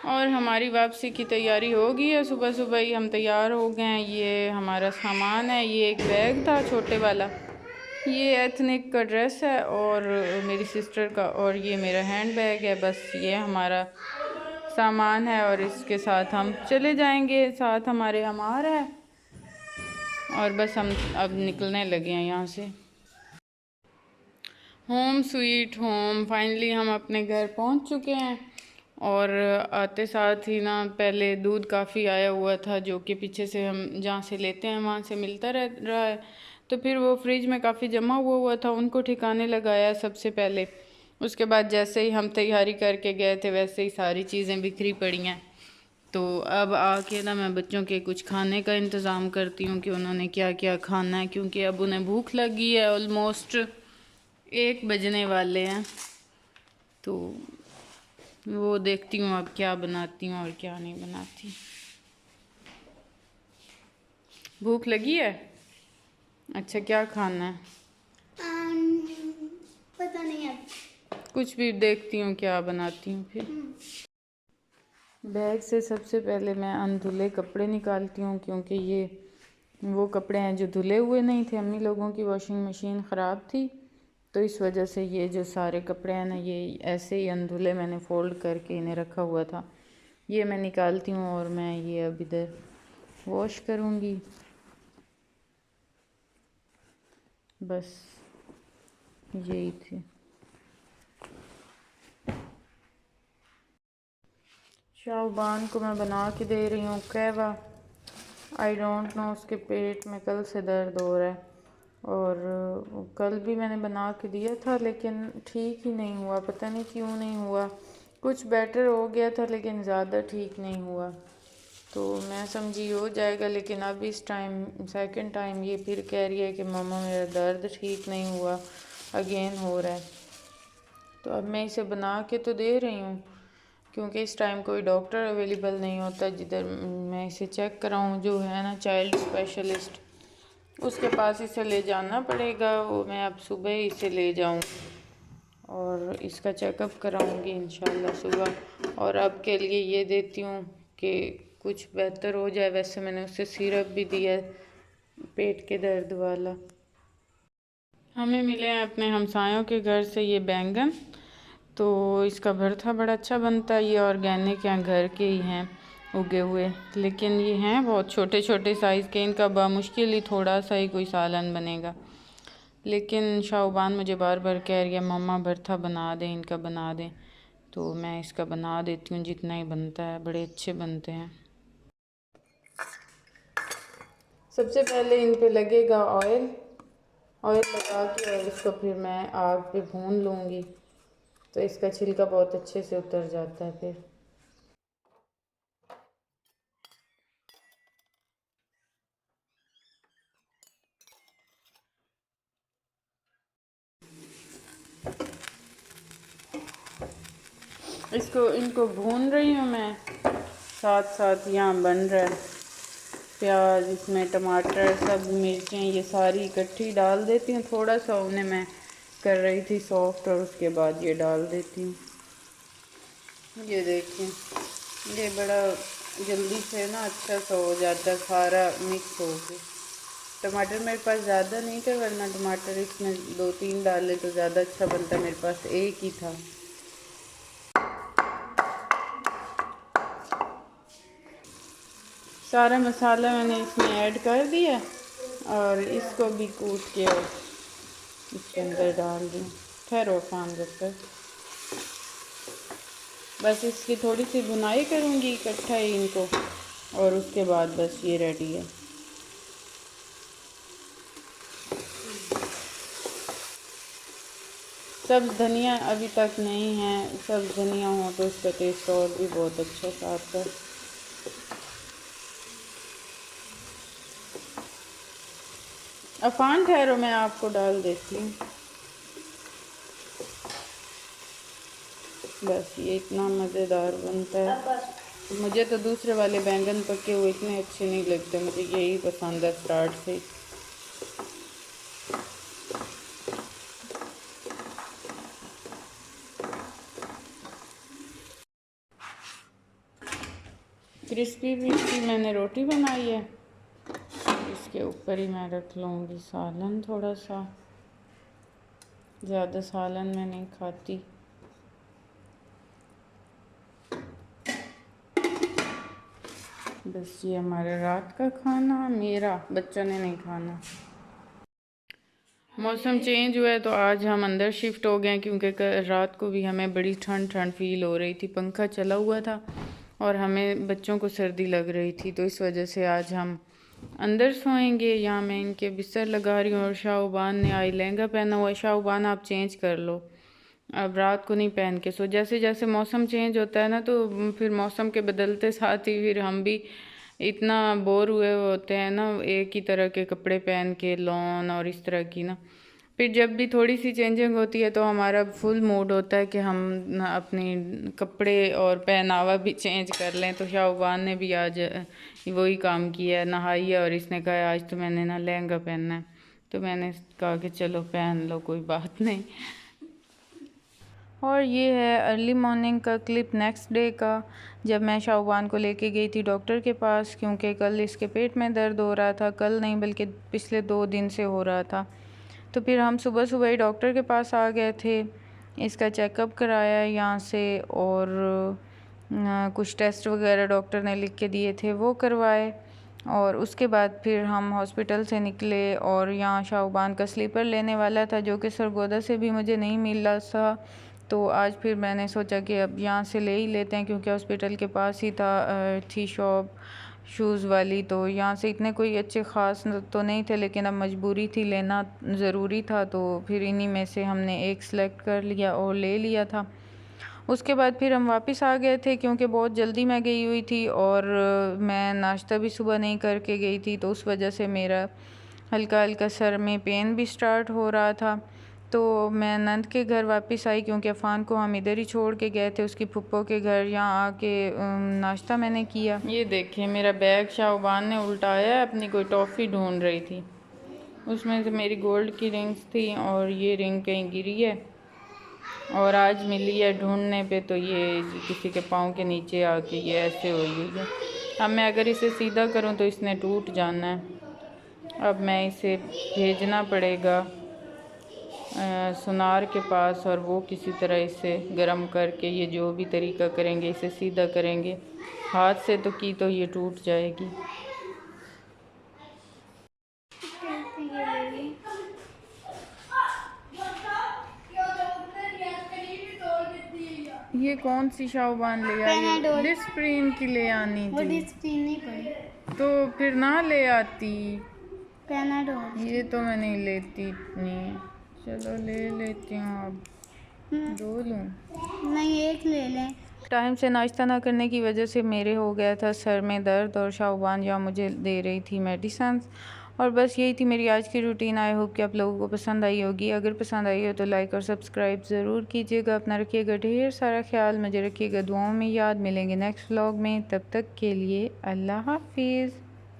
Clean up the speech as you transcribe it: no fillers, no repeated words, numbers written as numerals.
और हमारी वापसी की तैयारी हो गई है। सुबह सुबह ही हम तैयार हो गए हैं। ये हमारा सामान है। ये एक बैग था छोटे वाला, ये एथनिक का ड्रेस है और मेरी सिस्टर का, और ये मेरा हैंड बैग है। बस ये हमारा सामान है और इसके साथ हम चले जाएंगे। साथ हमारे हमार है और बस हम अब निकलने लगे हैं यहाँ से। होम स्वीट होम, फाइनली हम अपने घर पहुँच चुके हैं। और आते साथ ही ना, पहले दूध काफ़ी आया हुआ था जो कि पीछे से हम जहाँ से लेते हैं वहाँ से मिलता रह रहा है, तो फिर वो फ्रिज में काफ़ी जमा हुआ हुआ था, उनको ठिकाने लगाया सबसे पहले। उसके बाद जैसे ही हम तैयारी करके गए थे वैसे ही सारी चीज़ें बिखरी पड़ी हैं। तो अब आके ना मैं बच्चों के कुछ खाने का इंतज़ाम करती हूँ कि उन्होंने क्या क्या खाना है, क्योंकि अब उन्हें भूख लगी है। ऑलमोस्ट 1 बजने वाले हैं, तो वो देखती हूँ अब क्या बनाती हूँ और क्या नहीं बनाती। भूख लगी है? अच्छा, क्या खाना है? पता नहीं है। कुछ भी देखती हूँ क्या बनाती हूँ फिर। बैग से सबसे पहले मैं अनधुले कपड़े निकालती हूँ, क्योंकि ये वो कपड़े हैं जो धुले हुए नहीं थे। अम्मी लोगों की वॉशिंग मशीन ख़राब थी, तो इस वजह से ये जो सारे कपड़े हैं ना, ये ऐसे ही अनधुले मैंने फ़ोल्ड करके इन्हें रखा हुआ था। ये मैं निकालती हूँ और मैं ये अब इधर वॉश करूँगी। बस यही थी। शाहबान को मैं बना के दे रही हूँ कहवा। आई डोंट नो, उसके पेट में कल से दर्द हो रहा है, और कल भी मैंने बना के दिया था लेकिन ठीक ही नहीं हुआ। पता नहीं क्यों नहीं हुआ। कुछ बेटर हो गया था लेकिन ज़्यादा ठीक नहीं हुआ। तो मैं समझी हो जाएगा, लेकिन अब इस टाइम सेकंड टाइम ये फिर कह रही है कि मम्मा मेरा दर्द ठीक नहीं हुआ, अगेन हो रहा है। तो अब मैं इसे बना के तो दे रही हूँ, क्योंकि इस टाइम कोई डॉक्टर अवेलेबल नहीं होता जिधर मैं इसे चेक कराऊँ। जो है ना चाइल्ड स्पेशलिस्ट, उसके पास इसे ले जाना पड़ेगा। वो मैं अब सुबह ही इसे ले जाऊँ और इसका चेकअप कराऊँगी इंशाल्लाह सुबह। और अब के लिए ये देती हूँ कि कुछ बेहतर हो जाए। वैसे मैंने उसे सिरप भी दिया पेट के दर्द वाला। हमें मिले हैं अपने हमसायों के घर से ये बैंगन, तो इसका भरता बड़ा अच्छा बनता है। ये ऑर्गेनिक हैं, घर के ही हैं उगे हुए, लेकिन ये हैं बहुत छोटे छोटे साइज़ के। इनका बामुश्किल ही थोड़ा सा ही कोई सालन बनेगा। लेकिन शाहबान मुझे बार बार कह रही है मम्मा भरता बना दें, इनका बना दें, तो मैं इसका बना देती हूँ जितना ही बनता है। बड़े अच्छे बनते हैं। सबसे पहले इन पे लगेगा ऑयल। ऑयल लगा के और इसको फिर मैं आग पे भून लूँगी, तो इसका छिलका बहुत अच्छे से उतर जाता है फिर। इनको भून रही हूँ मैं, साथ साथ यहाँ बन रहा है प्याज, इसमें टमाटर, सब मिर्चें, ये सारी इकट्ठी डाल देती हूँ। थोड़ा सा उन्हें मैं कर रही थी सॉफ्ट और उसके बाद ये डाल देती हूँ। ये देखिए, ये बड़ा जल्दी से ना अच्छा सा हो जाता है, सारा मिक्स हो के। टमाटर मेरे पास ज़्यादा नहीं थे, वरना टमाटर इसमें 2-3 डाले तो ज़्यादा अच्छा बनता। मेरे पास एक ही था। सारा मसाला मैंने इसमें ऐड कर दिया और इसको भी कूट के और इसके अंदर डाल दूँ। ठहरो फान जब तक, बस इसकी थोड़ी सी बुनाई करूँगी इकट्ठा ही इनको, और उसके बाद बस ये रेडी है। सब्ज़ धनिया अभी तक नहीं है। सब्ज़ धनिया हो तो इसका टेस्ट और भी बहुत अच्छा सा आता है। अफान ठहरो, मैं आपको डाल देती हूँ। बस ये इतना मज़ेदार बनता है। मुझे तो दूसरे वाले बैंगन पके हुए इतने अच्छे नहीं लगते, मुझे यही पसंद है स्टार्ट से। क्रिस्पी क्रिस्पी मैंने रोटी बनाई है। इसके ऊपर ही मैं रख लूँगी सालन, थोड़ा सा, ज़्यादा सालन मैं नहीं खाती। बस ये हमारा रात का खाना, मेरा, बच्चों ने नहीं खाना। मौसम चेंज हुआ है तो आज हम अंदर शिफ्ट हो गए क्योंकि रात को भी हमें बड़ी ठंड ठंड फील हो रही थी। पंखा चला हुआ था और हमें बच्चों को सर्दी लग रही थी, तो इस वजह से आज हम अंदर सोएंगे। यहाँ मैं इनके बिस्तर लगा रही हूँ और शाहबान ने आई लहंगा पहना हुआ है। शाहबान आप चेंज कर लो, अब रात को नहीं पहन के सो। जैसे जैसे मौसम चेंज होता है ना तो फिर मौसम के बदलते साथ ही फिर हम भी इतना बोर हुए होते हैं ना, एक ही तरह के कपड़े पहन के लॉन और इस तरह की ना। फिर जब भी थोड़ी सी चेंजिंग होती है तो हमारा फुल मूड होता है कि हम अपने कपड़े और पहनावा भी चेंज कर लें। तो शाहबान ने भी आज वही काम किया है, नहाई है और इसने कहा आज तो मैंने ना लहंगा पहनना है। तो मैंने कहा कि चलो पहन लो, कोई बात नहीं। और ये है अर्ली मॉर्निंग का क्लिप नेक्स्ट डे का, जब मैं शाहबान को लेके गई थी डॉक्टर के पास क्योंकि कल इसके पेट में दर्द हो रहा था। कल नहीं बल्कि पिछले 2 दिन से हो रहा था। तो फिर हम सुबह सुबह ही डॉक्टर के पास आ गए थे, इसका चेकअप कराया यहाँ से और कुछ टेस्ट वगैरह डॉक्टर ने लिख के दिए थे वो करवाए। और उसके बाद फिर हम हॉस्पिटल से निकले और यहाँ शाहबान का स्लीपर लेने वाला था जो कि सरगोदा से भी मुझे नहीं मिल रहा था। तो आज फिर मैंने सोचा कि अब यहाँ से ले ही लेते हैं क्योंकि हॉस्पिटल के पास ही थी शॉप शूज़ वाली। तो यहाँ से इतने कोई अच्छे ख़ास तो नहीं थे, लेकिन अब मजबूरी थी, लेना ज़रूरी था। तो फिर इन्हीं में से हमने एक सेलेक्ट कर लिया और ले लिया था। उसके बाद फिर हम वापस आ गए थे क्योंकि बहुत जल्दी मैं गई हुई थी और मैं नाश्ता भी सुबह नहीं करके गई थी, तो उस वजह से मेरा हल्का हल्का सर में पेन भी स्टार्ट हो रहा था। तो मैं नंद के घर वापस आई क्योंकि अफ़ान को हम इधर ही छोड़ के गए थे उसकी फुप्पो के घर। यहाँ आके नाश्ता मैंने किया। ये देखिए मेरा बैग शाहबान ने उल्टाया है, अपनी कोई टॉफ़ी ढूंढ रही थी, उसमें से मेरी गोल्ड की रिंग्स थी और ये रिंग कहीं गिरी है और आज मिली है ढूंढने पे, तो ये किसी के पाँव के नीचे आके ये ऐसे हो गई है। अब मैं अगर इसे सीधा करूँ तो इसने टूट जाना है। अब मैं इसे भेजना पड़ेगा सुनार के पास और वो किसी तरह इसे गर्म करके ये जो भी तरीका करेंगे इसे सीधा करेंगे। हाथ से तो की तो ये टूट जाएगी। ये कौन सी शाहबान ले आई? डिस्प्रिन की ले आनी थी। डिस्प्रिन नहीं पड़ी तो फिर ना ले आती। पैनाडोल। ये तो मैं नहीं लेती इतनी। चलो ले लेती हूँ, अब 2 लूँ? नहीं, एक ले लें। टाइम से नाश्ता ना करने की वजह से मेरे हो गया था सर में दर्द और शाहबान यहाँ मुझे दे रही थी मेडिसन। और बस यही थी मेरी आज की रूटीन। आई होप कि आप लोगों को पसंद आई होगी। अगर पसंद आई हो तो लाइक और सब्सक्राइब ज़रूर कीजिएगा। अपना रखिएगा ढेर सारा ख्याल, मुझे रखिएगा दुआओं में याद। मिलेंगे नेक्स्ट व्लॉग में, तब तक के लिए अल्लाह हाफिज़।